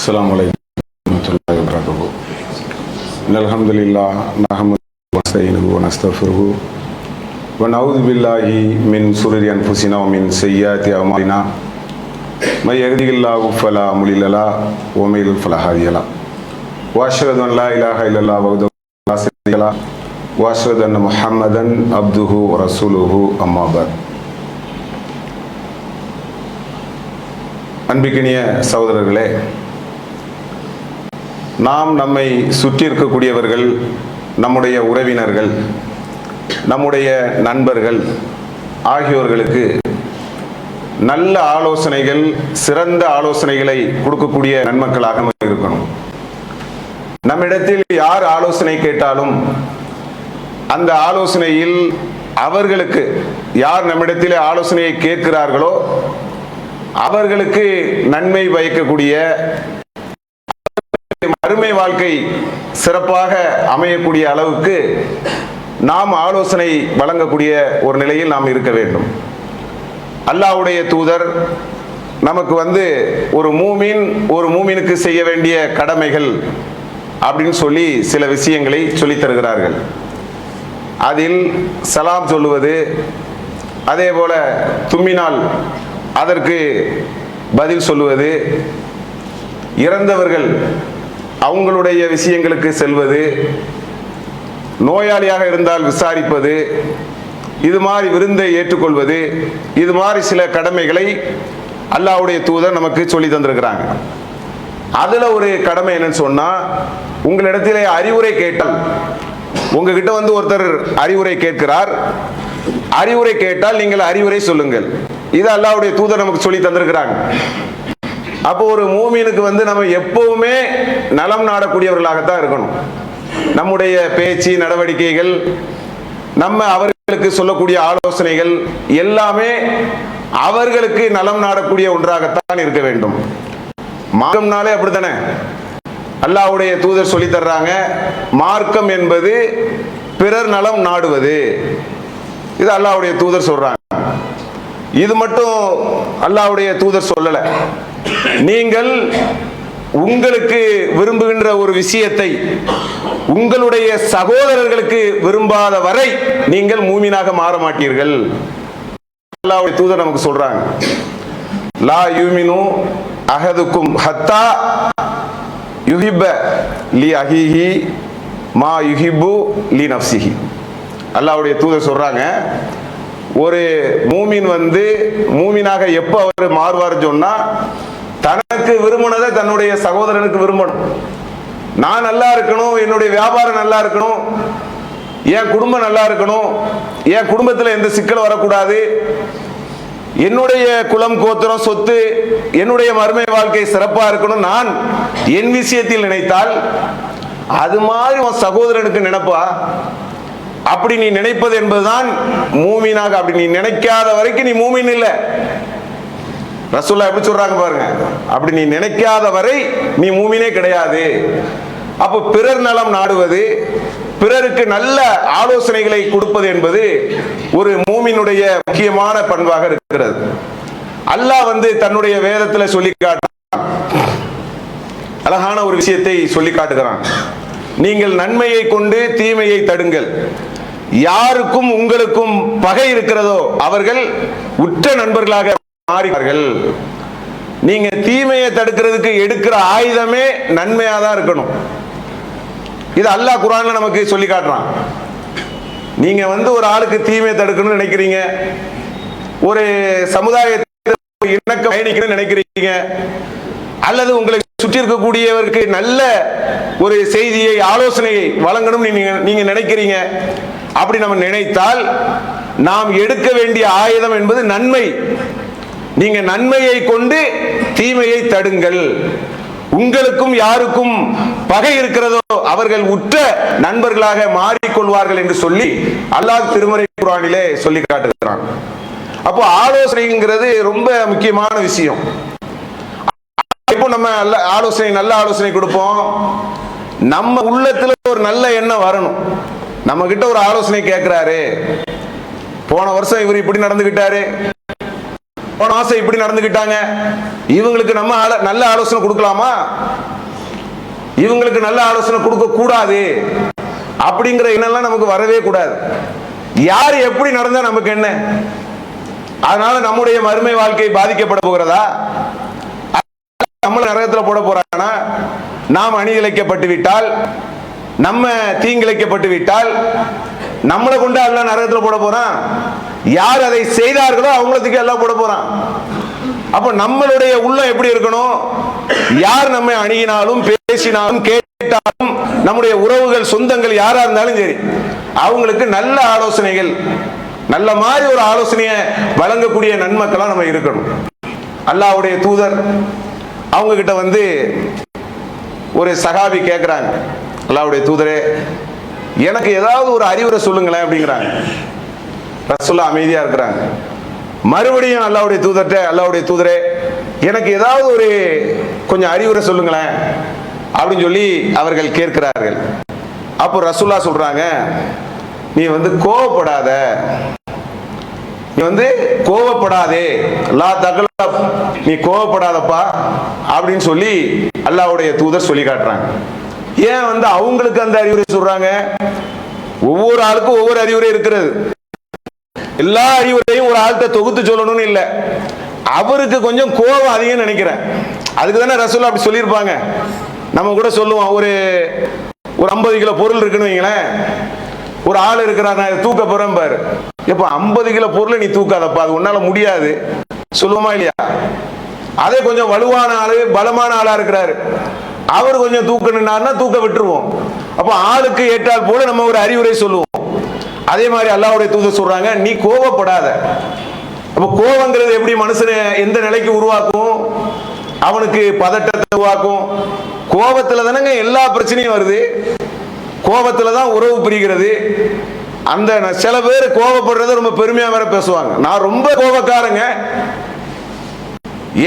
السلام عليكم ورحمة الله وبركاته. إن الحمد لله نحمده ونستعينه ونستغفره ونعوذ بالله من شرور أنفسنا ومن سيئات أعمالنا من يهده الله فلا مضل له ومن يضلل فلا هادي له وأشهد أن لا إله إلا الله وحده لا شريك له وأشهد أن محمدا عبده ورسوله أما بعد. அன்பிக்கினிய சகோதரர்களே, நாம் நம்மை சுற்றி இருக்கக்கூடியவர்கள், நம்முடைய உறவினர்கள், நம்முடைய நண்பர்கள் ஆகியோர்களுக்கு நல்ல ஆலோசனைகள், சிறந்த ஆலோசனைகளை கொடுக்கக்கூடிய நன்மக்களாக இருக்கணும். நம்மிடத்தில் யார் ஆலோசனை கேட்டாலும் அந்த ஆலோசனையில் அவர்களுக்கு, யார் நம்மிடத்தில் ஆலோசனையை கேட்கிறார்களோ அவர்களுக்கு நன்மை பயக்கக்கூடிய, மறுமை வாழ்க்கை சிறப்பாக அமையக்கூடிய அளவுக்கு நாம் ஆலோசனை வழங்கக்கூடிய ஒரு நிலையில் நாம் இருக்க வேண்டும். அல்லாஹ்வுடைய தூதர் நமக்கு ஒரு மூமினுக்கு செய்ய வேண்டிய கடமைகள் அப்படின்னு சொல்லி சில விஷயங்களை சொல்லித் தருகிறார்கள். அதில் சலாம் சொல்லுவது, அதே போல தும்மினால் அதற்கு பதில் சொல்லுவது, இறந்தவர்கள் அவங்களுடைய விஷயங்களுக்கு செல்வது, நோயாளியாக இருந்தால் விசாரிப்பது, இது மாதிரி விருந்தை ஏற்றுக்கொள்வது, இது மாதிரி சில கடமைகளை அல்லாஹ்வுடைய தூதர் நமக்கு சொல்லி தந்திருக்கிறாங்க. அதுல ஒரு கடமை என்னன்னு சொன்னா, உங்களிடத்திலே அறிவுரை கேட்டால், உங்ககிட்ட ஒருத்தர் அறிவுரை கேட்கிறார், அறிவுரை கேட்டால் நீங்கள் அறிவுரை சொல்லுங்கள். இது அல்லாஹ்வுடைய தூதர் நமக்கு சொல்லி தந்திருக்கிறாங்க. அப்போ ஒரு மூமினுக்கு நம்ம எப்பவுமே நலம் நாடக்கூடியவர்களாகத்தான் இருக்கணும். நம்முடைய பேச்சு, நடவடிக்கைகள், நம்ம அவர்களுக்கு சொல்லக்கூடிய ஆலோசனைகள் எல்லாமே அவர்களுக்கு நலம் நாடக்கூடிய ஒன்றாகத்தான் இருக்க வேண்டும். மார்க்கம்னாலே அப்படித்தானே. அல்லாஹ்வுடைய தூதர் சொல்லி தர்றாங்க, மார்க்கம் என்பது பிறர் நலம் நாடுவது. இது அல்லாஹ்வுடைய தூதர் சொல்றாங்க. இது மட்டும் அல்லாஹ்வுடைய தூதர் சொல்லல. நீங்கள் உங்களுக்கு விரும்புகின்ற ஒரு விஷயத்தை உங்களுடைய சகோதரர்களுக்கு விரும்பாத வரை நீங்கள் மூமினாக மாற மாட்டீர்கள். அல்லாஹ்வுடைய தூதர் நமக்கு சொல்றாங்க, லா யூமினு அஹதுக்கும் ஹத்தா யுஹிப்ப லி அஹீஹி மா யுஹிப்பு லி நஃப்ஸிஹி. அல்லாஹ்வுடைய தூதர் சொல்றாங்க, ஒரு மூமின் மூமினாக எப்ப அவர் மாறுவார் சொன்னா, தனக்கு விரும்பினதை தன்னுடைய சகோதரனுக்கு விரும்பணும். நான் நல்லா இருக்கணும், என்னுடைய வியாபாரம் நல்லா இருக்கணும், என் குடும்பம் நல்லா இருக்கணும், என் குடும்பத்தில் எந்த சிக்கல் வரக்கூடாது, என்னுடைய குலம் கோத்திரம் சொத்து என்னுடைய மறுமை வாழ்க்கை சிறப்பா இருக்கணும் நான் என் விஷயத்தில் நினைத்தால், அது மாதிரி உன் சகோதரனுக்கு நினைப்பா. அப்படி நீ நினைப்பது என்பதுதான் மூமினாக. அப்படி நீ நினைக்காத வரைக்கும் நீ மூமின் இல்லை. ரசூலுல்லாஹ் எப்படி சொல்றாங்க பாருங்க, அப்படி நீ நினைக்காத வரை நீ மூமினே கிடையாது. அப்போ பிறர் நலம் நாடுவது, பிறருக்கு நல்ல ஆலோசனைகளை கொடுப்பது என்பது ஒரு மூமினுடைய முக்கியமான பண்பாக இருக்கிறது. அல்லாஹ் தன்னுடைய வேதத்தில் சொல்லி காட்டுறான், அழகான ஒரு விஷயத்தை சொல்லி காட்டுகிறான். நீங்கள் நன்மையை கொண்டு தீமையை தடுங்கள். யாருக்கும் உங்களுக்கும் பகை இருக்கிறதோ அவர்கள் உற்ற நண்பர்களாக மாறினார்கள். நீங்க தீமையை தடுக்கிறதுக்கு எடுக்கிற ஆயுதமே நன்மையா தான் இருக்கணும். இது அல்லாஹ் குர்ஆன்ல நமக்கு சொல்லி காட்டுறான். நீங்க ஒரு ஆளுக்கு தீமையை தடுக்கணும்னு நினைக்கிறீங்க, ஒரு சமுதாயத்தை இணக்கம் பயணிக்கணும்னு நினைக்கிறீங்க, அல்லது உங்களை சுற்றி இருக்கக்கூடியவருக்கு நல்ல ஒரு செய்தியை ஆலோசனையை வழங்கணும் நீங்க நினைக்கிறீங்க. அப்படி நம்ம நினைத்தால் நாம் எடுக்க வேண்டிய ஆயுதம் என்பது நன்மை. நீங்க நன்மையை கொண்டு தீமையை தடுங்கள். உங்களுக்கும் யாருக்கும் பகை இருக்கிறதோ அவர்கள் உற்ற நண்பர்களாக மாறிக்கொள்வார்கள் என்று சொல்லி அல்லாஹ் திருமறை குர்ஆனிலே சொல்லி காட்டுகிறான். அப்போ ஆலோசனைங்கிறது ரொம்ப முக்கியமான விஷயம். இப்போ நம்ம நல்ல ஆலோசனை கொடுப்போம். நம்ம உள்ளத்துல ஒரு நல்ல எண்ணம் வரணும். நம்ம கிட்ட ஒரு ஆலோசனை கேட்கிறாரு, போன வருஷம் இவர் இப்படி நடந்துகிட்டாரு, போன மாசம் இப்படி நடந்துகிட்டாங்க, இவங்களுக்கு நம்ம நல்ல ஆலோசனை கொடுக்கலாமா, இவங்களுக்கு நல்ல ஆலோசனை கொடுக்க கூடாது அப்படிங்கிற எண்ணம் நமக்கு வரவே கூடாது. யார் எப்படி நடந்தா நமக்கு என்ன? அதனால நம்முடைய மறுமை வாழ்க்கை பாதிக்கப்பட போகிறதா? நம்மள நரகத்தில் போட போறானா? நாம் அநீதிழைக்கப்பட்டு விட்டால், நம்ம தீங்கிழைக்கப்பட்டு விட்டால் நம்மளை கொண்டு அல்லாஹ் நரகத்தில் போட போறான். யார் அதை செய்தார்களோ அவங்களுக்கு எல்லாம் போட போறான். அப்ப நம்மளுடைய உள்ளம் எப்படி இருக்கணும்? யார் நம்மை அணுகினாலும் பேசினாலும் கேட்டாலும் நம்முடைய உறவுகள் சொந்தங்கள் யாரா இருந்தாலும் சரி, அவங்களுக்கு நல்ல ஆலோசனைகள், நல்ல மாதிரி ஒரு ஆலோசனையை வழங்கக்கூடிய நன்மக்களா நம்ம இருக்கணும். அல்லாஹ்வுடைய தூதர் அவங்க கிட்ட ஒரு சஹாபி கேட்கிறாங்க, அல்லாஹ்வுடைய தூதரே எனக்கு ஏதாவது ஒரு அறிவுரை சொல்லுங்களேன் அப்படிங்கிறாங்க. ரசூலுல்லாஹ் அமைதியா இருக்கிறாங்க. மறுபடியும் அல்லாஹ்வுடைய தூதர்கிட்ட, அல்லாஹ்வுடைய தூதரே எனக்கு ஏதாவது ஒரு கொஞ்சம் அறிவுரை சொல்லுங்களேன் அப்படின்னு சொல்லி அவர்கள் கேட்கிறார்கள். அப்போ ரசூலுல்லாஹ் சொல்றாங்க, நீ கோவப்படாத, நீ கோவப்படாதே, லா தக்லப், நீ கோவப்படாதப்பா அப்படின்னு சொல்லி அல்லாஹ்வுடைய தூதர் சொல்லி காட்டுறாங்க. ஏன் அவங்களுக்கு அந்த அறிவுரை சொல்றாங்க? ஒவ்வொரு ஆளுக்கும் ஒவ்வொரு அறிவுரை இருக்கிறது. எல்லா அறிவுரையும் ஒரு ஆள்கிட்ட தொகுத்து சொல்லணும்னு இல்லை. அவருக்கு கொஞ்சம் கோபம் அதிகம் நினைக்கிறேன். அதுக்கு தானே ரசூலுல்லாஹ் அப்படி சொல்லியிருப்பாங்க. நம்ம கூட சொல்லுவோம், ஒரு 50 கிலோ பொருள் இருக்குன்னு வைங்களேன், ஒரு ஆள் இருக்கிறார், நான் தூக்க போறேன் பாரு, எப்ப 50 கிலோ பொருளை நீ தூக்காதப்பா, அது உன்னால முடியாது சொல்லுவோமா இல்லையா? அதே கொஞ்சம் வலுவான ஆளு, பலமான ஆளா இருக்கிறாரு, அவர் கொஞ்சம் தூக்கணும்னா தூக்க விட்டுருவோம். அப்ப ஆளுக்கு ஏற்றால் போல நம்ம ஒரு அறிவுரை சொல்லுவோம். அதே மாதிரி அல்லாஹ்வுடைய தூதர் சொல்றாங்க, நீ கோவப்படாத. அப்ப கோவங்கிறது எப்படி மனுஷனை எந்த நிலைக்கு உருவாக்கும்? அவனுக்கு பதட்டத்தை உருவாக்கும். கோபத்துல தானங்க எல்லா பிரச்சனையும் வருது. கோபத்துல தான் உறவு பிரிகிறது. அந்த சில பேர் கோபப்படுறத ரொம்ப பெருமையா வேற பேசுவாங்க. நான் ரொம்ப கோபக்காரங்க,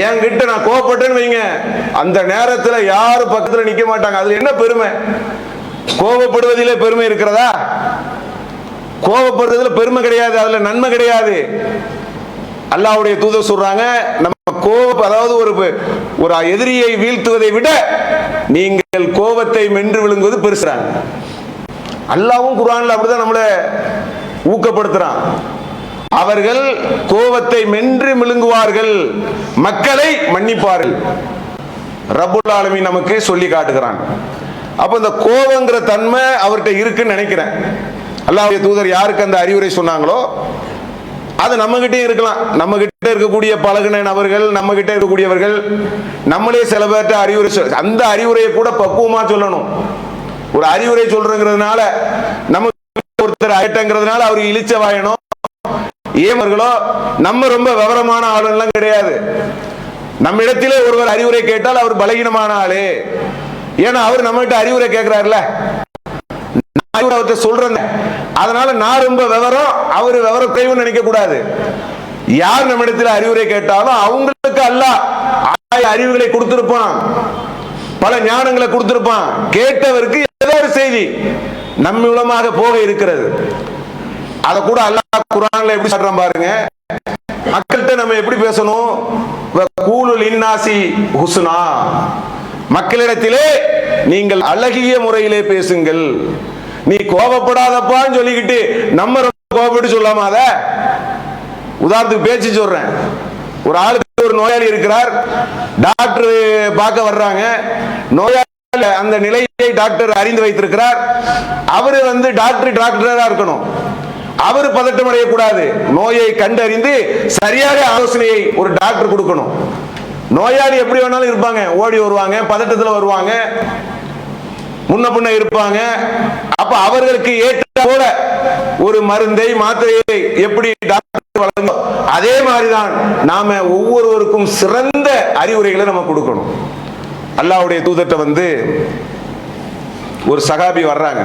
என்கிட்ட நான் கோபப்பட்டேன்னு வைங்க, அந்த நேரத்தில் யாரும் பக்கத்தில் நிக்க மாட்டாங்க. அதுல என்ன பெருமை? கோபப்படுவதிலே பெருமை இருக்கிறதா? கோபப்படுறதுல பெருமை கிடையாது, அதுல நன்மை கிடையாது. அல்லாஹ்வுடைய தூதர் சொல்றாங்க, நம்ம கோபம், அதாவது ஒரு எதிரியை வீழ்த்துவதை விட நீங்கள் கோபத்தை மென்று விழுங்குவது பெருசுறாங்க. அல்லாஹ்வும் குர்ஆன்ல அப்படிதான் நம்மளை ஊக்கப்படுத்துறான். அவர்கள் கோபத்தை மென்று விழுங்குவார்கள், மக்களை மன்னிப்பார்கள். ரப்புல் ஆலமீன் நமக்கு சொல்லி காட்டுகிறான். அப்ப இந்த கோபங்கிற தன்மை அவர்கிட்ட இருக்குன்னு நினைக்கிறேன். அல்லாஹ்வுடைய தூதர் யாருக்கு அந்த அறிவுரை சொன்னாங்களோ அது நம்ம கிட்டே இருக்கலாம். நம்ம கிட்ட இருக்கக்கூடிய பழகுன நபர்கள், நம்ம கிட்ட இருக்கக்கூடியவர்கள், நம்மளே சில பேர்ட்ட அறிவுரை அந்த அறிவுரையை கூட பக்குவமா சொல்லணும். ஒரு அறிவுரை சொல்றதுனால நம்ம ஒருத்தர் ஆயிட்டங்கிறதுனால அவருக்கு இழிச்ச வாயனோ ஏமர்களோ நம்ம ரொம்ப விவரமான ஆளுநெல்லாம் கிடையாது. நம்ம இடத்திலே ஒருவர் அறிவுரை கேட்டால் அவர் பலகீனமான ஆளு. ஏன்னா அவர் நம்ம கிட்ட அறிவுரை கேட்கிறாருல, அவர்கிட்ட சொல்றேன், அதனால நான் ரொம்ப விவரம், அவரு விவர குறைவுன்னு நினைக்க கூடாது. யார் நம்ம இடத்துல அறிவுரை கேட்டாலும் அவங்களுக்கு அல்லாஹ் அறிவுகளை கொடுத்திருப்பான், பல ஞானங்களை கொடுத்திருப்பான். கேட்டவருக்கு ஏதோ ஒரு செய்தி நம்ம மூலமாக போக இருக்கிறது. அத கூட அல்லாஹ் குர்ஆன்ல எப்படி சொல்றான் பாருங்க. மக்கள்கிட்ட நம்ம எப்படி பேசணும்? கூலுல் இன்னாசி ஹுஸ்னா, மக்களிடத்திலே நீங்கள் அழகிய முறையிலே பேசுங்கள். நீ கோபப்படாதப்பான்னு சொல்லிக்கிட்டு நம்ம கோபப்பட்டு சொல்லாம, அத உதாரணத்துக்கு பேச்சு சொல்றேன். ஒரு ஆளுக்கு ஒரு நோயாளி இருக்கிறார், டாக்டர் பார்க்க வர்றாங்க. நோயாளி அந்த நிலையை டாக்டர் அறிந்து வைத்திருக்கிறார். அவரு டாக்டரா இருக்கணும். அவரு பதட்டம் அடையக்கூடாது. நோயை கண்டறிந்து சரியாக ஆலோசனையை ஒரு டாக்டர் கொடுக்கணும். நோயாளி எப்படி வேணாலும் இருப்பாங்க, ஓடி வருவாங்க, பதட்டத்தில் வருவாங்க, முன்ன பின்ன இருப்பாங்க. அப்ப அவர்களுக்கு ஏற்ற போல ஒரு மருந்தை மாத்திரையை எப்படி டாக்டர் வழங்கும், அதே மாதிரிதான் நாம ஒவ்வொருவருக்கும் சிறந்த அறிவுரைகளை நம்ம கொடுக்கணும். அல்லாஹ்வுடைய தூதர்ட்ட வந்து ஒரு சகாபி வர்றாங்க,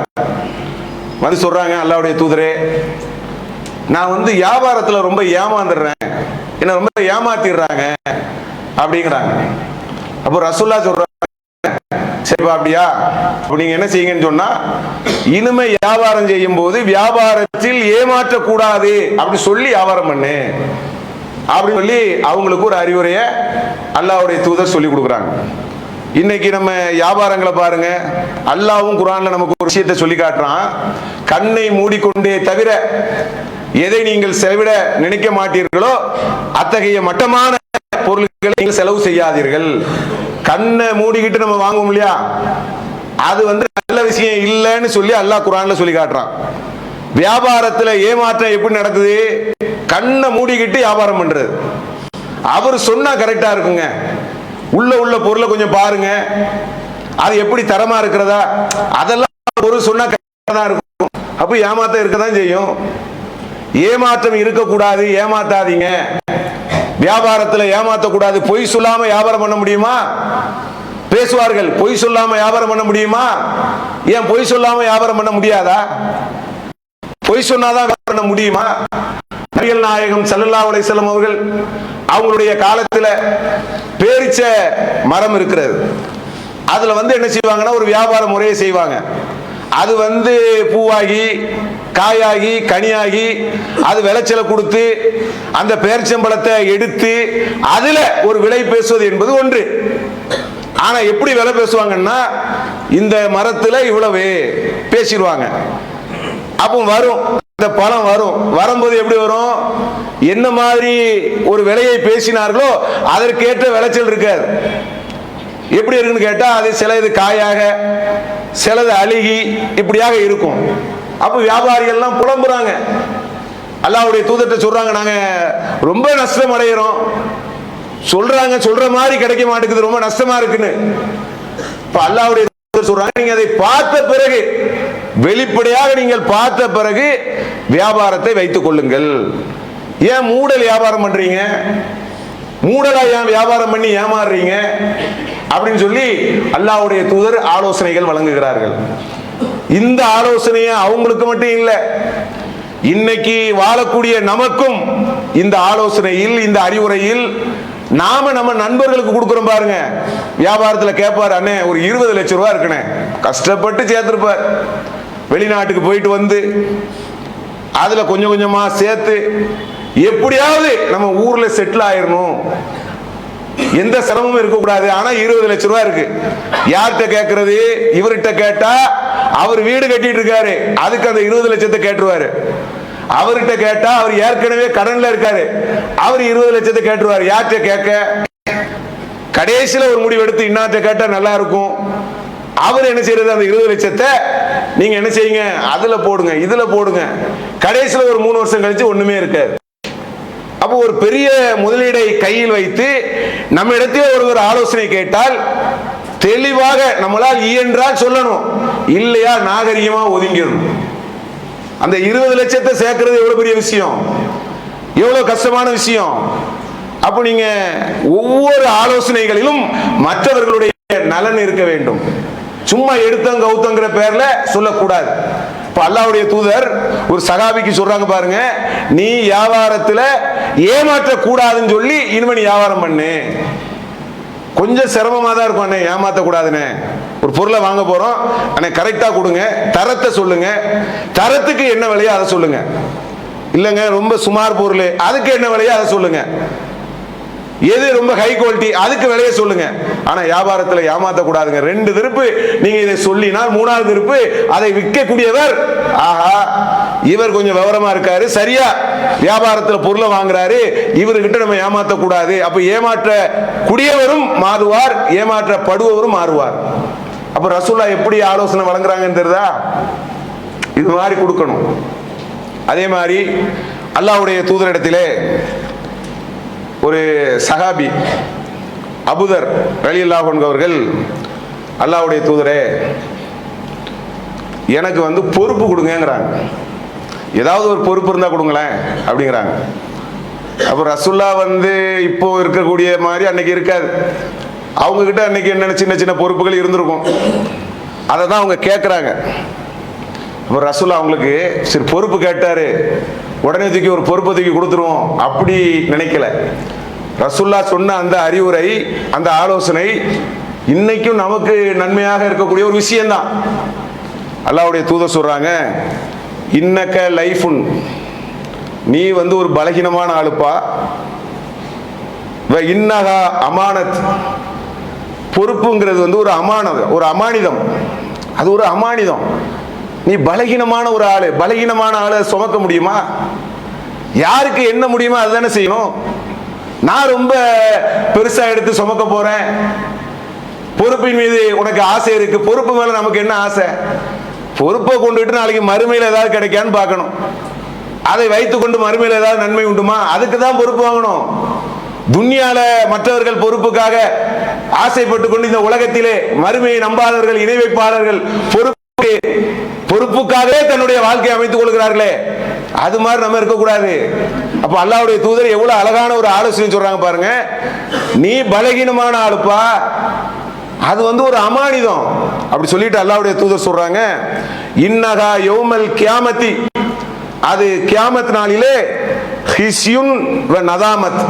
வந்து சொல்றாங்க, அல்லாஹ்வுடைய தூதரே, நான் வந்து வியாபாரத்துல ரொம்ப ஏமாந்துடுறேன், என்ன ரொம்ப ஏமாத்திடுறாங்க அப்படிங்கிறாங்க. அப்போ ரசூலுல்லாஹ் சொல்றாங்க, சரிப்பா அப்படியா, நீங்க என்ன செய்யுங்கன்னு சொன்னா, இனிமே வியாபாரம் செய்யும் போது வியாபாரத்தில் ஏமாற்றக்கூடாது அப்படி சொல்லி வியாபாரம் பண்ணு அப்படின்னு சொல்லி அவங்களுக்கு ஒரு அறிவுரையை அல்லாஹ்வுடைய தூதர் சொல்லி கொடுக்குறாங்க. இன்னைக்கு நம்ம வியாபாரங்களை பாருங்க, அல்லாஹ்வும் குர்ஆன்ல நமக்கு ஒரு விஷயத்தை சொல்லி காட்டுறான். கண்ணை மூடிக்கொண்டே தவிர எதை நீங்கள் செலவிட நினைக்க மாட்டீர்களோ அத்தகைய மட்டமான பொருட்களை நீங்கள் செலவு செய்யாதீர்கள். கண்ணை மூடிக்கிட்டு நம்ம வாங்குவோம் இல்லையா, அது வந்து நல்ல விஷயம் இல்லைன்னு சொல்லி அல்லாஹ் குர்ஆன்ல சொல்லி காட்டுறான். வியாபாரத்துல ஏமாற்றம் எப்படி நடக்குது? கண்ணை மூடிக்கிட்டு வியாபாரம் பண்றது. அவர் சொன்னா கரெக்டா இருக்குங்க, உள்ள பொருளை கொஞ்சம் பாருங்க, அது எப்படி தரமா இருக்கிறதா, அதெல்லாம் பொருள் சொன்னா கரெக்டா தான் இருக்கும். அப்ப ஏமாற்றம் இருக்கதான் செய்யும். ஏமாற்றம் இருக்கக்கூடாது, ஏமாத்தாதீங்க. வியாபாரத்துல ஏமாற்றக்கூடாது. பொய் சொல்லாம வியாபாரம் பண்ண முடியுமா? பேசுவார்கள், பொய் சொல்லாம வியாபாரம் பண்ண முடியுமா? ஏன் பொய் சொல்லாம வியாபாரம் பண்ண முடியாதா? பொய் சொன்னாதான் வியாபாரம் பண்ண முடியுமா? நபிகள் நாயகம் ஸல்லல்லாஹு அலைஹி வஸல்லம் அவர்கள் அவங்களுடைய காலத்துல பேரிச்ச மரம் இருக்கிறது. அதுல வந்து என்ன செய்வாங்கன்னா ஒரு வியாபார முறையை செய்வாங்க. அது வந்து பூவாகி காயாகி கனியாகி அது விளைச்சலை கொடுத்து அந்த பேரிச்சம்பழத்தை எடுத்து அதுல ஒரு விலை பேசுவது என்பது ஒன்று. ஆனா எப்படி விலை பேசுவாங்கன்னா, இந்த மரத்துல இவ்வளவு பேசிடுவாங்க. அப்போ வரும், இந்த பழம் வரும்போது எப்படி வரும்? என்ன மாதிரி ஒரு விலையை பேசினார்களோ அதற்கேற்ற விளைச்சல் இருக்காது. எப்படி இருக்குன்னு கேட்டா, அது சிலது காயாக சிலது அழுகி இப்படியாக இருக்கும். அப்ப வியாபாரிகள்லாம் புலம்புறாங்க, அல்லாஹ்வுடைய தூதர்ட்ட சொல்றாங்க, நாங்க ரொம்ப நஷ்டம் அடைகிறோம், சொல்ற மாதிரி கிடைக்க மாட்டேங்குது, ரொம்ப நஷ்டமா இருக்குன்னு. இப்ப அல்லாஹ்வுடைய தூதர் சொல்றாங்க, நீங்க அதை பார்த்த பிறகு, வெளிப்படையாக நீங்கள் பார்த்த பிறகு வியாபாரத்தை வைத்துக் கொள்ளுங்கள். ஏன் மூடல் வியாபாரம் பண்றீங்க? மூடலா ஏன் வியாபாரம் பண்ணி ஏமாறுறீங்க அப்படின்னு சொல்லி அல்லாஹ்வுடைய தூதர் ஆலோசனைகள் வழங்குகிறார்கள். இந்த ஆலோசனையை அவங்களுக்கு மட்டும் இல்ல, இன்னைக்கு வாழக்கூடிய நமக்கும் இந்த ஆலோசனையில், இந்த அறிவுரையில் நாம நம்ம நண்பர்களுக்கு கொடுக்கிறோம் பாருங்க. வியாபாரத்தில் கேட்பாரு, அண்ணே ஒரு 20 லட்சம் ரூபாய் இருக்குண்ணே, கஷ்டப்பட்டு சேர்த்திருப்பார், வெளிநாட்டுக்கு போயிட்டு வந்து அதுல கொஞ்சம் கொஞ்சமா சேர்த்து எப்படியாவது நம்ம ஊர்ல செட்டில் ஆயிரணும், எந்த சிரமமும் இருக்கக்கூடாது. ஆனா 20 லட்சம் ரூபாய் இருக்கு, யார்கிட்ட கேட்கறது? இவர்கிட்ட கேட்டா அவர் வீடு கட்டிட்டு இருக்காரு, அதுக்கு அந்த 20 லட்சத்தை கேட்டுருவாரு. அவர்கிட்ட கேட்டா அவர் ஏற்கனவே கடன்ல இருக்காரு, அவர் 20 லட்சத்தை கேட்டுருவாரு. யார்கிட்ட கேட்க? கடைசியில ஒரு முடிவு எடுத்து இன்னார்ட்ட கேட்டா நல்லா இருக்கும். அவர் என்ன செய்யறது? அந்த 20 லட்சத்தை நீங்க என்ன செய்யுங்க, அதுல போடுங்க, இதுல போடுங்க. கடைசியில ஒரு 3 வருஷம் கழிச்சு ஒண்ணுமே இருக்காது. அப்போ ஒரு பெரிய முதலீடை கையில் வைத்து நம்ம இடத்துல ஒரு ஆலோசனை கேட்டால் தெளிவாக நம்மளால் இயன்றால் சொல்லணும், இல்லையா நாகரிகமா ஒதுங்கிடணும். அந்த 20 லட்சத்தை சேர்க்கிறது எவ்வளவு பெரிய விஷயம், எவ்வளவு கஷ்டமான விஷயம். அப்ப நீங்க ஒவ்வொரு ஆலோசனைகளிலும் மற்றவர்களுடைய நலன் இருக்க வேண்டும். சும்மா எடுத்தங்க கௌத்தங்கிற பேர்ல சொல்லக்கூடாது. இப்ப அல்லாஹ்வுடைய தூதர் ஒரு சகாபிக்கு சொல்றாங்க பாருங்க, நீ வியாபாரத்துல ஏமாற்ற கூடாதுன்னு சொல்லி இனிமே நீ வியாபாரம் பண்ணு. கொஞ்சம் சிரமமா தான் இருக்கும் அண்ணே, ஏமாத்த கூடாதுன்னு. ஒரு பொருளை வாங்க போறோம் அண்ணே, கரெக்டா கொடுங்க, தரத்தை சொல்லுங்க, தரத்துக்கு என்ன விலையோ அதை சொல்லுங்க. இல்லைங்க ரொம்ப சுமார் பொருள், அதுக்கு என்ன விலையோ அதை சொல்லுங்க. எது ரொம்ப ஹை குவாலிட்டி அதுக்கு விலையை சொல்லுங்க. ஆனா வியாபாரத்துல ஏமாத்த கூடாதுங்க. 2 திருப்பு நீங்க இதை சொல்லினால் 3வது திருப்பு அதை விற்கக்கூடியவர், ஆஹா இவர் கொஞ்சம் விவரமா இருக்காரு, சரியா வியாபாரத்துல பொருளை வாங்குறாரு, இவர்கிட்ட நம்ம ஏமாத்த கூடாது. அப்ப ஏமாற்ற கூடியவரும் மாறுவார், ஏமாற்றப்படுபவரும் மாறுவார். அப்ப ரசூலுல்லாஹ் எப்படி ஆலோசனை வழங்குறாங்கன்னு தெரியுதா? இது மாதிரி கொடுக்கணும். அதே மாதிரி அல்லாஹ்வுடைய தூதரிடத்திலே ஒரு சஹாபி அபூதர் ரலியல்லாஹு அன்ஹு அவர்கள், அல்லாஹ்வுடைய தூதரே எனக்கு வந்து பொறுப்பு கொடுங்கங்கிறாங்க, ஏதாவது ஒரு பொறுப்பு இருந்தா கொடுங்களேன் அப்படிங்கிறாங்க. அப்போ ரசூலுல்லாஹ் வந்து இப்போ இருக்கக்கூடிய மாதிரி அன்னைக்கு இருக்காது, அவங்க கிட்ட அன்னைக்கு என்னென்ன சின்ன சின்ன பொறுப்புகள் இருந்திருக்கும், அதை தான் அவங்க கேட்குறாங்க. இப்போ ரசூலுல்லாஹ் அவங்களுக்கு சரி பொறுப்பு கேட்டாரு, உடனே தூக்கி ஒரு பொறுப்பை தூக்கி கொடுத்துருவோம் அப்படி நினைக்கல. ரசூலுல்லாஹ் சொன்ன அந்த அறிவுரை, அந்த ஆலோசனை இன்னைக்கும் நமக்கு நன்மையாக இருக்கக்கூடிய ஒரு விஷயம்தான். அல்லாஹ்வுடைய தூதர் சொல்றாங்க, இன்னக்க லைஃபுன், நீ வந்து ஒரு பலகீனமான ஆளுப்பா, இன்னகா அமானத், பொறுப்புங்கிறது வந்து ஒரு அமானதம், ஒரு அமானிதம், அது ஒரு அமானிதம். நீ பலகீனமான ஒரு ஆளு, பலகீனமான ஆளை சுமக்க முடியுமா? யாருக்கு என்ன முடியுமோ அதுதானே செய்யணும். நான் ரொம்ப பெருசா எடுத்து சுமக்க போறேன், பொறுப்பின் மீது உனக்கு ஆசை இருக்கு, பொறுப்பு மேல நமக்கு என்ன ஆசை? பொறுப்பை கொண்டுட்டு நாளைக்கு மறுமையில் ஏதாவது கிடைக்கான்னு பார்க்கணும், அதை வைத்துக் கொண்டு மறுமையில் ஏதாவது நன்மை உண்டுமா? அதுக்கு தான் பொறுப்பு வாங்கணும். துன்யால மற்றவர்கள் பொறுப்புக்காக ஆசைப்பட்டு கொண்டு இந்த உலகத்திலே மறுமையை நம்பாதவர்கள், இணை வைப்பாளர்கள் பொறுப்புக்காகவே தன்னுடைய வாழ்க்கையை அமைத்துக் கொள்கிறார்களே, அது மாதிரி நம்ம இருக்கக்கூடாது. அப்ப அல்லாஹ்வுடைய தூதர் எவ்வளவு அழகான ஒரு ஆலோசனை சொல்றாங்க பாருங்க, நீ பலகீனமான ஆளுப்பா, அது வந்து ஒரு அமானிதம் அப்படி சொல்லிட்டு அல்லாஹ்வுடைய தூதர் சொல்றாங்க, இன்னகா யௌமல் கியாமத்தி, அது கியாமத் நாளிலே ஹிஸ்யுன் வ நதாமத்,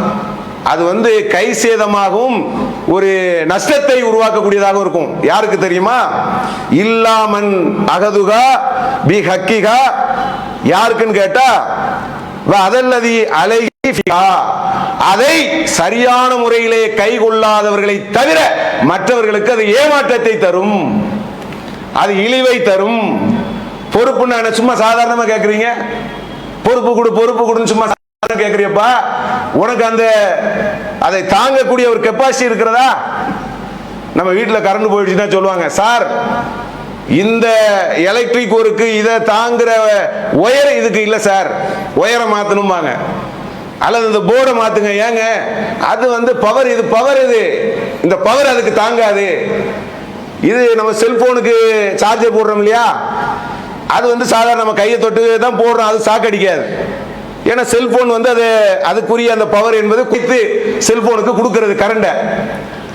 அது வந்து கை சேதமாகவும் ஒரு நஷ்டத்தை உருவாக்கக்கூடியதாக இருக்கும். யாருக்கு தெரியுமா? இல்லாமன் அகதுகா பி ஹக்கிகா, யாருக்குன்னு கேட்டா அதல்லதி அலைஹி, அதை சரியான முறையிலே கை கொள்ளாதவர்களை தவிர மற்றவர்களுக்கு அது ஏமாற்றத்தை தரும், அது இழிவை தரும். பொறுப்புன்னு சும்மா சாதாரணமா கேட்கறீங்க, பொறுப்பு கொடு பொறுப்பு கொடுன்னு சும்மா கேட்கறியப்பா, உனக்கு அந்த அதை தாங்கக்கூடிய ஒரு கெப்பாசிட்டி இருக்கிறதா? நம்ம வீட்டில் கரண்ட் போயிடுச்சுன்னா சொல்லுவாங்க, சார் இந்த எலக்ட்ரிக் ஒர்க்கு இதை தாங்குற ஒயர் இதுக்கு இல்லை சார், ஒயரை மாற்றணும்பாங்க, அல்லது இந்த போர்டை மாத்துங்க. ஏங்க அது வந்து பவர், இது பவர், இது இந்த பவர் அதுக்கு தாங்காது. இது நம்ம செல்போனுக்கு சார்ஜர் போடுறோம் இல்லையா, அது வந்து சாதாரண நம்ம கையை தொட்டு தான் போடுறோம், அது சாக்கடிக்காது. ஏன்னா செல்போன் வந்து அது அதுக்குரிய அந்த பவர் என்பது குத்து செல்போனுக்கு கொடுக்கிறது கரண்ட,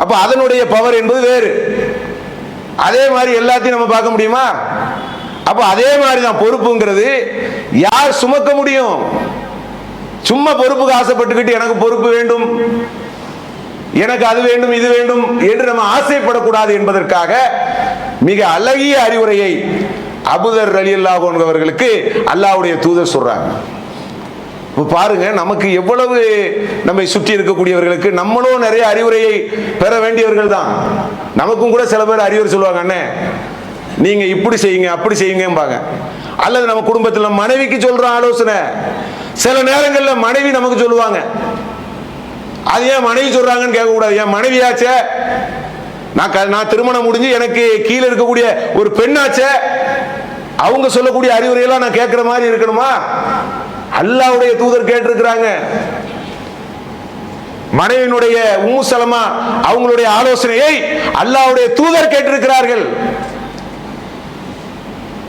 அப்ப அதனுடைய பவர் என்பது வேறு. அதே மாதிரி எல்லாத்தையும் நம்ம பார்க்க முடியுமா? அப்ப அதே மாதிரிதான் பொறுப்புங்கிறது யார் சுமக்க முடியும்? சும்மா பொறுப்புக்கு ஆசைப்பட்டுக்கிட்டு எனக்கு பொறுப்பு வேண்டும், எனக்கு அது வேண்டும் இது வேண்டும் என்று நம்ம ஆசைப்படக்கூடாது என்பதற்காக மிக அழகிய அறிவுரையை அபூதர் ரலியல்லாஹு அன்ஹு அவர்களுக்கு அல்லாஹ்வுடைய தூதர் சொல்றாங்க. பாருங்க, நமக்கு எவ்வளவு நம்மை சுற்றி இருக்கக்கூடியவர்களுக்கு நம்மளும் நிறைய அறிவுரையை பெற வேண்டியவர்கள் தான். நமக்கும் கூட சில பேர் அறிவுரை சொல்லுவாங்க, அண்ணே நீங்க இப்படி செய்யுங்க அப்படி செய்யுங்கம்பாங்க. அல்லது நம்ம குடும்பத்தில் நம்ம மனைவிக்கு சொல்ற ஆலோசனை சில நேரங்களில் மனைவி நமக்கு சொல்லுவாங்க. அது ஏன் மனைவி சொல்றாங்கன்னு கேட்கக்கூடாது. என் மனைவியாச்சே, நான் திருமணம் முடிஞ்சு எனக்கு கீழே இருக்கக்கூடிய ஒரு பெண்ணாச்சே, அவங்க சொல்லக்கூடிய அறிவுரையெல்லாம் நான் கேட்கிற மாதிரி இருக்கணுமா? அல்லாஹ்வுடைய தூதர் கேட்டிருக்கிறாங்க. மனைவியினுடைய உம்மு சலமா அவங்களுடைய ஆலோசனையை அல்லாஹ்வுடைய தூதர் கேட்டிருக்கிறார்கள்.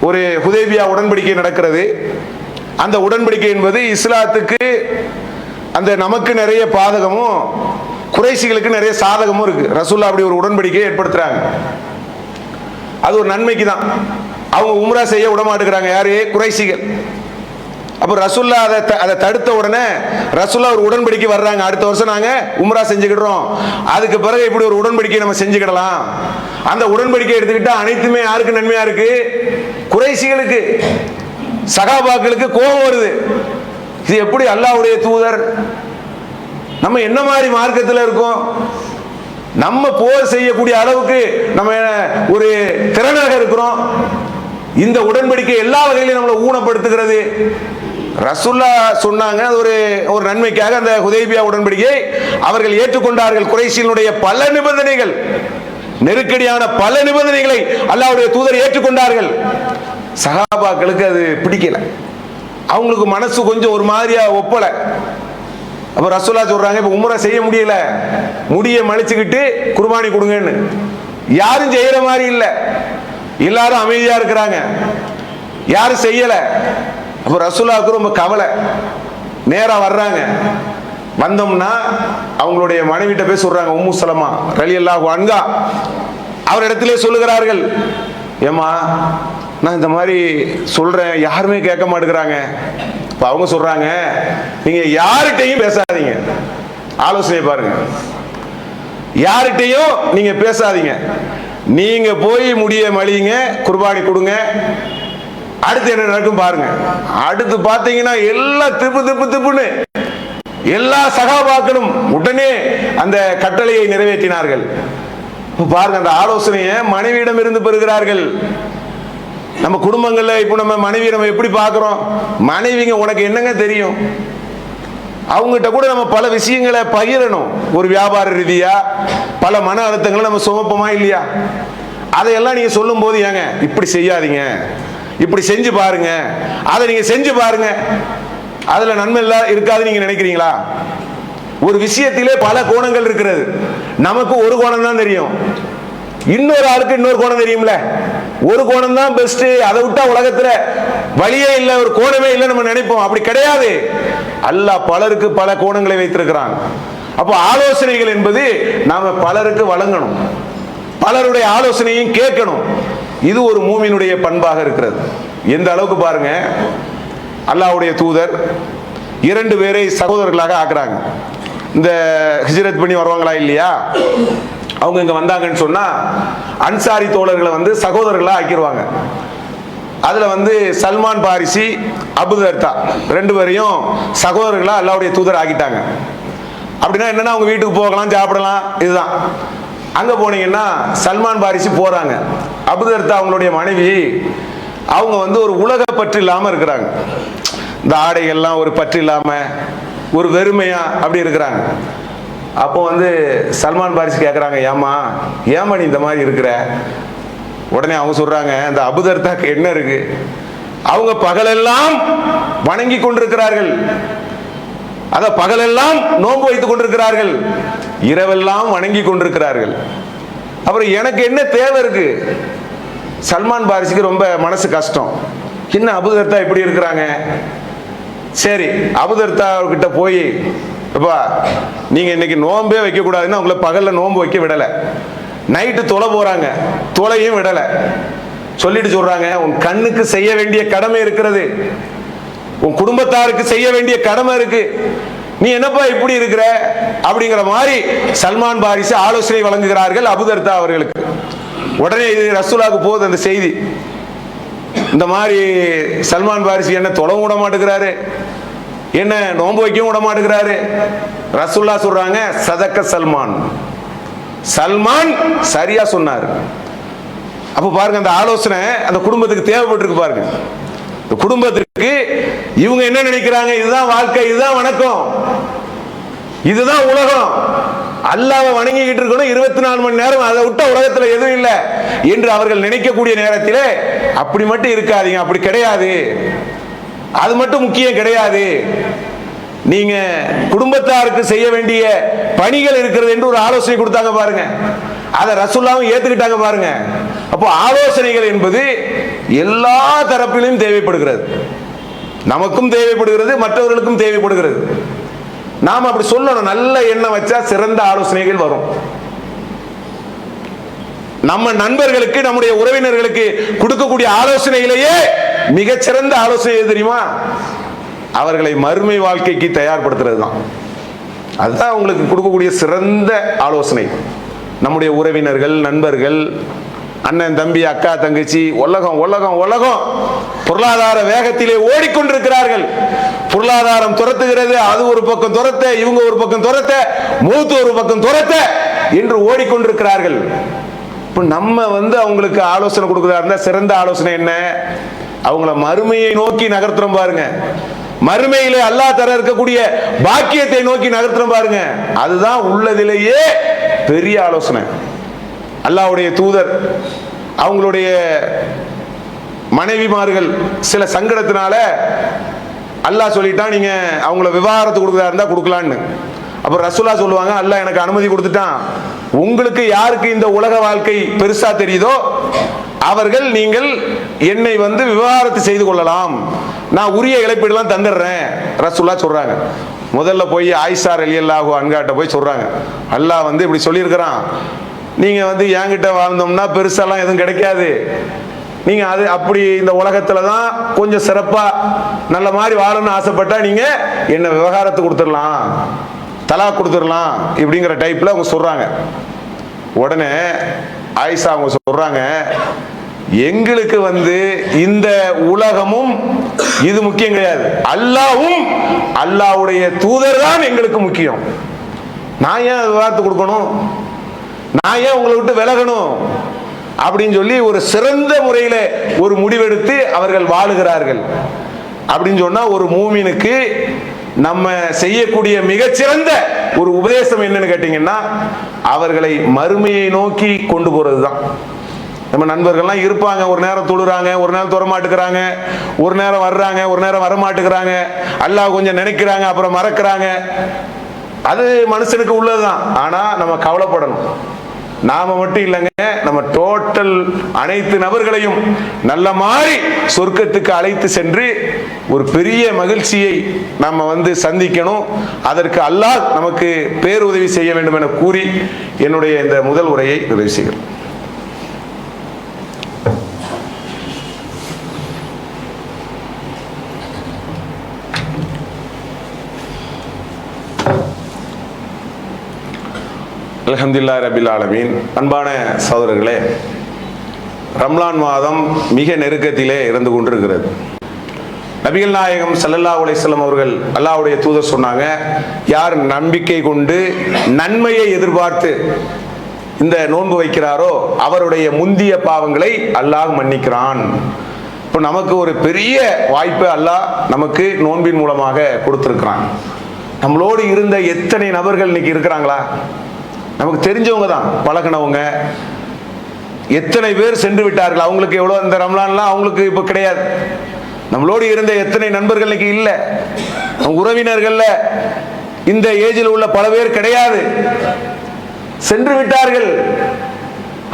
ஒரு ஹுதைபியா உடன்படிக்கை நடக்கிறது. அந்த உடன்படிக்கை என்பது இஸ்லாத்துக்கு அந்த நமக்கு நிறைய பாதகமும் குறைஷிகளுக்கு நிறைய சாதகமும் இருக்கு. ரசூலுல்லாஹ் அப்படி ஒரு உடன்படிக்கையை ஏற்படுத்துறாங்க. அது ஒரு நன்மைக்கு தான். அவங்க உம்ரா செய்ய விட மாட்டேங்கிறாங்க. யாரு? குறைஷிகள். அப்ப ரசூலுல்லாஹ் அதை தடுத்த உடனே ரசூலுல்லாஹ் ஒரு உடன்படிக்கை வர்றாங்க. அடுத்த வருஷம் நாங்க உம்ரா செஞ்சுக்கிடுறோம், அதுக்கு பிறகு இப்படி ஒரு உடன்படிக்கை நம்ம செஞ்சுக்கிடலாம். அந்த உடன்படிக்கை எடுத்துக்கிட்டா அனைத்துமே யாருக்கு நன்மையா இருக்கு? குறைஷிகளுக்கு, சகாபாக்களுக்கு கோபம் வருது. இது எப்படி அல்லாஹ்வுடைய தூதர்? நம்ம என்ன மாதிரி மார்க்கத்தில் இருக்கோம்? நம்ம போர் செய்யக்கூடிய அளவுக்கு நம்ம ஒரு திறனாக இருக்கிறோம். இந்த உடன்படிக்கை எல்லா வகையிலும் நம்மளை ஊனப்படுத்துகிறது. ரசூலுல்லாஹ் சொன்னாங்க, அது ஒரு நன்மைக்காக அந்த ஹுதைபியா உடன்படிக்கை அவர்கள் ஏற்றுக்கொண்டார்கள். குறைஷியினுடைய பல நிபந்தனைகள், நெருக்கடியான பல நிபந்தனைகளை அல்லாஹ்வுடைய தூதர் ஏற்றுக்கொண்டார்கள். சஹாபாக்களுக்கு அது பிடிக்கல, அவங்களுக்கு மனசு கொஞ்சம் ஒரு மாதிரியா ஒப்பல. அப்ப ரசூலுல்லாஹ் சொல்றாங்க, இப்ப உம்ரா செய்ய முடியல, முடிய மலிச்சுக்கிட்டு குர்பானி கொடுங்கன்னு. யாரும் செய்யற மாதிரி இல்ல, எல்லாரும் அமைதியா இருக்கிறாங்க, யாரும் செய்யல. அப்ப ரசூலுல்லாஹ்வுக்கு ரொம்ப கவலை. நேரா வர்றாங்க. வந்தோம்னா அவங்களுடைய மனைவிட்ட போய் சொல்றாங்க, உம்மு சலமா ரலியல்லாஹு அன்ஹா அவரிடத்திலே சொல்லுகிறார்கள், ஏமா நான் இந்த மாதிரி சொல்றேன், யாருமே கேட்க மாட்டேங்கிறாங்க. இப்ப அவங்க சொல்றாங்க, நீங்க யார்கிட்டையும் பேசாதீங்க, ஆலோசனை பாருங்க, யார்கிட்டையும் நீங்க பேசாதீங்க, நீங்க போய் முடிய மலிங்க, குர்பானி கொடுங்க, அடுத்து என்ன நடக்கும் பாருங்க. அடுத்து பாத்தீங்கன்னா எல்லாம் திப்புன்னு எல்லா சகாபாக்களும் உடனே அந்த கட்டளையை நிறைவேற்றினார்கள். பாருங்க, அந்த ஆலோசனையை மனைவியிடம் இருந்து பெறுகிறார்கள். நம்ம குடும்பங்கள்ல இப்போ நம்ம மனைவி நம்ம எப்படி பார்க்கிறோம்? மனைவிங்க உனக்கு என்னங்க தெரியும்? அவங்ககிட்ட கூட நம்ம பல விஷயங்களை பகிரணும். ஒரு வியாபார ரீதியா பல மன அழுத்தங்களை நம்ம சுமப்போமா இல்லையா? அதையெல்லாம் நீங்க சொல்லும் போது, ஏங்க இப்படி செய்யாதீங்க, இப்படி செஞ்சு பாருங்க, அதை நீங்க செஞ்சு பாருங்க, அதுல நன்மை இருக்காது நீங்க நினைக்கிறீங்களா? ஒரு விஷயத்திலே பல கோணங்கள் இருக்கிறது. நமக்கு ஒரு கோணம் தான் தெரியும், இன்னொரு ஆளுக்கு இன்னொரு கோணம் தெரியும்ல. ஒரு கோணம் தான் பெஸ்ட், அதை விட்டா உலகத்துல வழியே இல்லை, ஒரு கோணமே இல்லை நம்ம நினைப்போம். அப்படி கிடையாது. அல்லாஹ் பலருக்கு பல கோணங்களை வைத்திருக்கிறான். அப்போ ஆலோசனைகள் என்பது நாம பலருக்கு வழங்கணும், பலருடைய ஆலோசனையும் கேட்கணும். இது ஒரு மூமினுடைய பண்பாக இருக்கிறது. எந்த அளவுக்கு பாருங்க, அல்லாஹ்வுடைய தூதர் 2 பேரை சகோதரர்களாக ஆக்குறாங்க. இந்த ஹிஜ்ரத் பண்ணி வருவாங்களா இல்லையா, அவங்க இங்க வந்தாங்கன்னு சொன்னா அன்சாரி தோழர்களை வந்து சகோதரர்களா ஆக்கிடுவாங்க. அதுல வந்து சல்மான் பாரிசி, அபூதர்தா 2 பேரையும் சகோதரர்களா அல்லாஹ்வுடைய தூதர் ஆக்கிட்டாங்க. அப்படின்னா என்னன்னா, அவங்க வீட்டுக்கு போகலாம், சாப்பிடலாம், இதுதான். அங்க போனீங்கன்னா சல்மான் பாரிசி போறாங்க, அபூதர்தா அவங்களுடைய மனைவி, அவங்க வந்து ஒரு உலக பற்று இல்லாம இருக்கிறாங்க. இந்த ஆடைகள்லாம் ஒரு பற்று இல்லாம ஒரு வெறுமையா அப்படி இருக்கிறாங்க. அப்போ வந்து சல்மான் பாரிசி கேட்குறாங்க, ஏமா நீ இந்த மாதிரி இருக்கிற? உடனே அவங்க சொல்றாங்க, இந்த அபூதர்தாக்கு என்ன இருக்கு? அவங்க பகலெல்லாம் வணங்கி கொண்டிருக்கிறார்கள், அத பகலெல்லாம் நோன்பு வைத்துக் கொண்டிருக்கிறார்கள், இரவெல்லாம் வணங்கி கொண்டிருக்கிறார்கள். அப்புறம் எனக்கு என்ன தேவை இருக்கு? சல்மான் பாரிசிக்கு ரொம்ப மனசு கஷ்டம், என்ன அபூதர்தா இப்படி இருக்கிறாங்க. சரி, அபூதர்தா கிட்ட போய், அப்பா நீங்க இன்னைக்கு நோன்பே வைக்க கூடாதுன்னு உங்களை பகல்ல நோன்பு வைக்க விடல, நைட்டு தொலை போறாங்க, தொலையும் விடல. சொல்லிட்டு சொல்றாங்க, உன் கண்ணுக்கு செய்ய வேண்டிய கடமை இருக்கிறது, உன் குடும்பத்தாருக்கு செய்ய வேண்டிய கடமை இருக்கு, நீ என்னப்பா இப்படி இருக்கிற அப்படிங்கிற மாதிரி சல்மான் பாரிஸ் ஆலோசனை வழங்குகிறார்கள் அபூதர்தா அவர்களுக்கு. உடனே இது ரசூலுல்லாஹ்க்கு போகுது அந்த செய்தி. இந்த மாதிரி சல்மான் பாரிஸ் என்ன தொலைவும் விட மாட்டேங்கிறாரு, என்ன நோன்பு வைக்கவும் விட மாட்டேங்கிறாரு. ரசூலுல்லாஹ் சொல்றாங்க, சதக்க சல்மான், சல்மான் சரியா சொன்னார். அப்ப பாருங்க, அந்த ஆலோசனை அந்த குடும்பத்துக்கு தேவைப்பட்டிருக்கு பாருங்க. இந்த குடும்பத்திற்கு இவங்க என்ன நினைக்கிறாங்க, இதுதான் வாழ்க்கை, இதுதான் வணக்கம், இதுதான் உலகம், அல்லாஹ்வை வணங்கிக்கிட்டு இருக்கணும் 24 மணி நேரம், அதை விட்ட உலகத்துல எதுவும் இல்லை என்று அவர்கள் நினைக்கக்கூடிய நேரத்தில் அப்படி மட்டும் இருக்காதீங்க, அப்படி கிடையாது, அது மட்டும் முக்கியம் கிடையாது. நீங்க குடும்பத்தாருக்கு செய்ய வேண்டிய பணிகள் இருக்கிறது என்று ஒரு ஆலோசனை கொடுத்தாங்க பாருங்க. அதை ரசூலுல்லாஹ்வும் ஏத்துக்கிட்டாங்க பாருங்க. அப்போ ஆலோசனைகள் என்பது எல்லா தரப்பிலும் தேவைப்படுகிறது, நமக்கும் தேவைப்படுகிறது, மற்றவர்களுக்கும் தேவைப்படுகிறது. நாம் அப்படி சொல்லணும், நல்ல எண்ணம் வச்சா சிறந்த ஆலோசனைகள் வரும். நம்ம நண்பர்களுக்கு, நம்முடைய உறவினர்களுக்கு கொடுக்கக்கூடிய ஆலோசனையிலேயே மிகச்சிறந்த ஆலோசனை எது தெரியுமா? அவர்களை மறுமை வாழ்க்கைக்கு தயார்படுத்துறது தான். அதுதான் உங்களுக்கு கொடுக்கக்கூடிய சிறந்த ஆலோசனை. நம்முடைய உறவினர்கள், நண்பர்கள், அண்ணன் தம்பி, அக்கா தங்கச்சி, உலகம் உலகம் உலகம் பொருளாதார வேகத்திலே ஓடிக்கொண்டிருக்கிறார்கள். பொருளாதாரம் துரத்துகிறது, அது ஒரு பக்கம் துரத்த, இவங்க ஒரு பக்கம் துரத்த, மூத்து ஒரு பக்கம் துரத்த என்று ஓடிக்கொண்டிருக்கிறார்கள். இப்ப நம்ம அவங்களுக்கு ஆலோசனை கொடுக்கிறதா இருந்தா சிறந்த ஆலோசனை என்ன? அவங்கள மறுமையை நோக்கி நகர்த்துறோம் பாருங்க, மறுமையிலே அல்லாஹ் தர இருக்கக்கூடிய பாக்கியத்தை நோக்கி நகர்த்துறோம் பாருங்க, அதுதான் உள்ளதிலேயே பெரிய ஆலோசனை. அல்லாஹ்வுடைய தூதர் அவங்களுடைய மனைவிமார்கள் சில சங்கடத்தினால அல்லாஹ் சொல்லிட்டான், நீங்க அவங்கள விவாகரத்து கொடுக்கிறதா இருந்தா கொடுக்கலான்னு. அப்ப ரசூலுல்லாஹ் சொல்லுவாங்க, அல்லாஹ் எனக்கு அனுமதி கொடுத்துட்டான், உங்களுக்கு யாருக்கு இந்த உலக வாழ்க்கை பெருசா தெரியுதோ அவர்கள் நீங்கள் என்னை விவாகரத்து செய்து கொள்ளலாம், நான் உரிய இழப்பீடுலாம் தந்துடுறேன் ரசூலுல்லாஹ் சொல்றாங்க. முதல்ல போய் ஆயிஷா ரலியல்லாஹு அன்ஹாட்ட போய் சொல்றாங்க, அல்லாஹ் இப்படி சொல்லியிருக்கிறான், நீங்க என்கிட்ட வாழ்ந்தோம்னா பெருசாலாம் எதுவும் கிடைக்காது, நீங்க அது அப்படி இந்த உலகத்துல தான் கொஞ்சம் சிறப்பா நல்ல மாதிரி வாழணும்னு ஆசைப்பட்டா நீங்க என்ன விவகாரத்து கொடுத்துடலாம், தலா கொடுத்துடலாம் இப்படிங்கிற டைப்ல அவங்க சொல்றாங்க. உடனே ஆயிஷா அவங்க சொல்றாங்க, எங்களுக்கு இந்த உலகமும் இது முக்கியம் கிடையாது, அல்லாஹ்வும் அல்லாஹ்வுடைய தூதர் தான் எங்களுக்கு முக்கியம், நான் ஏன் விவாதத்து கொடுக்கணும், நான் ஏன் உங்களை விட்டு விலகணும் அப்படின்னு சொல்லி ஒரு சிறந்த முறையில ஒரு முடிவெடுத்து அவர்கள் வாழுகிறார்கள். அப்படின்னு சொன்னா ஒரு மூமினுக்கு நம்ம செய்யக்கூடிய மிகச்சிறந்த ஒரு உபதேசம் என்னன்னு கேட்டீங்கன்னா, அவர்களை மறுமையை நோக்கி கொண்டு போறதுதான். நம்ம நண்பர்கள்லாம் இருப்பாங்க, ஒரு நேரம் தொழுறாங்க, ஒரு நேரம் தொட மாட்டுக்கிறாங்க, ஒரு நேரம் வர்றாங்க, ஒரு நேரம் வர மாட்டுக்கிறாங்க, அல்லாஹ் கொஞ்சம் நினைக்கிறாங்க, அப்புறம் மறக்கிறாங்க, அது மனுஷனுக்கு உள்ளதுதான். ஆனா நம்ம கவலைப்படணும், நாம மட்டும் இல்லைங்க, நம்ம டோட்டல் அனைத்து நபர்களையும் நல்ல மாதிரி சொர்க்கத்துக்கு அழைத்து சென்று ஒரு பெரிய மகிழ்ச்சியை நம்ம சந்திக்கணும். அதற்கு அல்லாஹ் நமக்கு பேருதவி செய்ய வேண்டும் என கூறி என்னுடைய இந்த முதல் உரையை நிறைவு செய்கிறேன். அல்ஹம்துலில்லாஹி ரப்பில் ஆலமீன். அன்பான சகோதரர்களே, ரம்லான் மாதம் மிக நெருக்கத்திலே இருந்து கொண்டிருக்கிறது. நபிகள் நாயகம் ஸல்லல்லாஹு அலைஹி வஸல்லம் அவர்கள் அல்லாஹ்வுடைய தூதர் சொன்னாங்க, யார் நம்பிக்கை கொண்டு நன்மையை எதிர்பார்த்து இந்த நோன்பு வைக்கிறாரோ அவருடைய முந்திய பாவங்களை அல்லாஹ் மன்னிக்கிறான். இப்போ நமக்கு ஒரு பெரிய வாய்ப்பு அல்லாஹ் நமக்கு நோன்பின் மூலமாக கொடுத்திருக்கிறான். நம்மளோடு இருந்த எத்தனை நபர்கள் இன்னைக்கு இருக்கிறாங்களா? நமக்கு தெரிஞ்சவங்க தான், பழகினவங்க எத்தனை பேர் சென்று விட்டார்கள், அவங்களுக்கு எவ்வளோ இந்த ரம்லான்லாம் அவங்களுக்கு இப்போ கிடையாது. நம்மளோடு இருந்த எத்தனை நண்பர்கள் இன்னைக்கு இல்லை, உறவினர்கள்ல இந்த ஏஜில் உள்ள பல பேர் கிடையாது, சென்று விட்டார்கள்.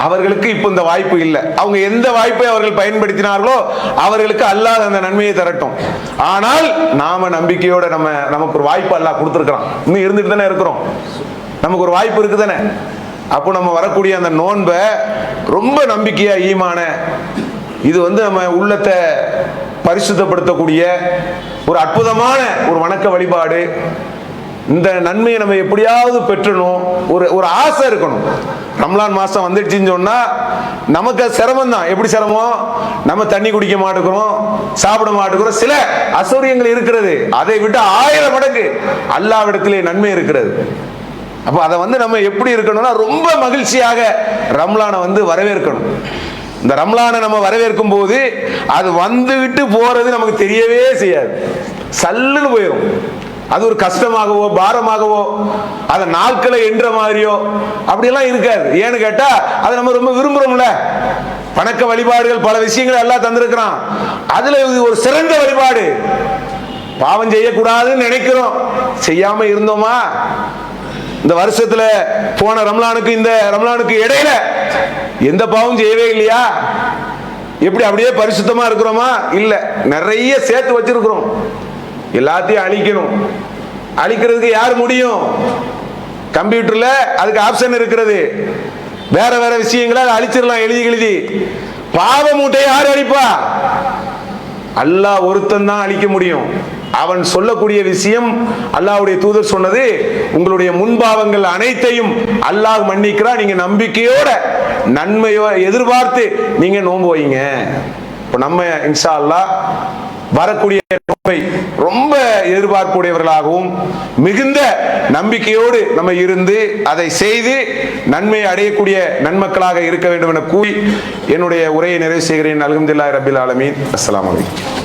அவர்களுக்கு இப்போ இந்த வாய்ப்பு இல்லை. அவங்க எந்த வாய்ப்பை அவர்கள் பயன்படுத்தினார்களோ அவர்களுக்கு அல்லாஹ் அந்த நன்மையை தரட்டும். ஆனால் நாம நம்பிக்கையோட நமக்கு ஒரு வாய்ப்பு அல்லாஹ் கொடுத்துருக்கிறோம், இன்னும் இருந்துட்டு தானே இருக்கிறோம், நமக்கு ஒரு வாய்ப்பு இருக்கு தானே. அப்போ நம்ம வரக்கூடிய அந்த நோன்பை ரொம்ப நம்பிக்கையா ஈமான இது நம்ம உள்ளத்தை பரிசுத்தப்படுத்தக்கூடிய ஒரு அற்புதமான ஒரு வணக்க வழிபாடு. இந்த நன்மையை நம்ம எப்படியாவது பெற்றணும், ஒரு ஆசை இருக்கணும். ரம்லான் மாசம் வந்துடுச்சுன்னு சொன்னா நமக்கு சிரமம் தான். எப்படி சிரமம்? நம்ம தண்ணி குடிக்க மாட்டேங்கிறோம், சாப்பிட மாட்டேங்கிறோம், சில அசௌரியங்கள் இருக்கிறது. அதை விட்டு 1000 மடங்கு அல்லாஹ்விடத்திலே நன்மை இருக்கிறது. அப்ப அதை நம்ம எப்படி இருக்கணும்னா ரொம்ப மகிழ்ச்சியாக ரம்லானை வரவேற்கணும். இந்த ரம்லானை நம்ம வரவேற்கும் போது அது வந்துவிட்டு போறது நமக்கு தெரியவே செய்யாது, சல்லுன்னு போயிடும். அது ஒரு கஷ்டமாகவோ பாரமாகவோ அதை நாட்களை என்ற மாதிரியோ அப்படியெல்லாம் இருக்காது. ஏன்னு கேட்டா அதை நம்ம ரொம்ப விரும்புறோம்ல. வணக்க வழிபாடுகள் பல விஷயங்களை எல்லாம் தந்திருக்கிறான். அதுல இது ஒரு சிறந்த வழிபாடு. பாவம் செய்யக்கூடாதுன்னு நினைக்கிறோம், செய்யாம இருந்தோமா? இந்த வருஷத்துல போன ரம்லானுக்கு இந்த ரம்லானுக்கு இடையில எந்த பாவம் செய்யவே இல்லையா? எப்படி அப்படியே பரிசுத்தமா இருக்கிறோமா? இல்ல, நிறைய சேர்த்து வச்சிருக்கிறோம். எல்லாத்தையும் அழிக்கணும். அழிக்கிறதுக்கு யார் முடியும்? கம்ப்யூட்டர்ல அதுக்கு ஆப்ஷன் இருக்கிறது. வேற வேற விஷயங்களை அழிச்சிடலாம் எழுதி. பாவ மூட்டையை யார் அழிப்பா? அல்லாஹ் ஒருத்தன் தான் அழிக்க முடியும். அவன் சொல்லக்கூடிய விஷயம், அல்லாஹ்வுடைய தூதர் சொன்னது, உங்களுடைய முன்பாவங்கள் அனைத்தையும் அல்லாஹ் மன்னிக்கிறான். நீங்க நம்பிக்கையோட நன்மையோ எதிர்பார்த்து நீங்க நோன்பு வைங்க. இப்போ நம்ம இன்ஷா அல்லாஹ் வரக்கூடிய நோன்பை ரொம்ப எதிர்பார்ப்புடையவர்களாகவும் மிகுந்த நம்பிக்கையோடு நம்ம இருந்து அதை செய்து நன்மை அடையக்கூடிய நன்மக்களாக இருக்க வேண்டும் என கூறி என்னுடைய உரையை நிறைவு செய்கிறேன். அல்ஹம்துலில்லாஹி ரப்பில் ஆலமீன். அஸ்ஸலாமு அலைக்கும்.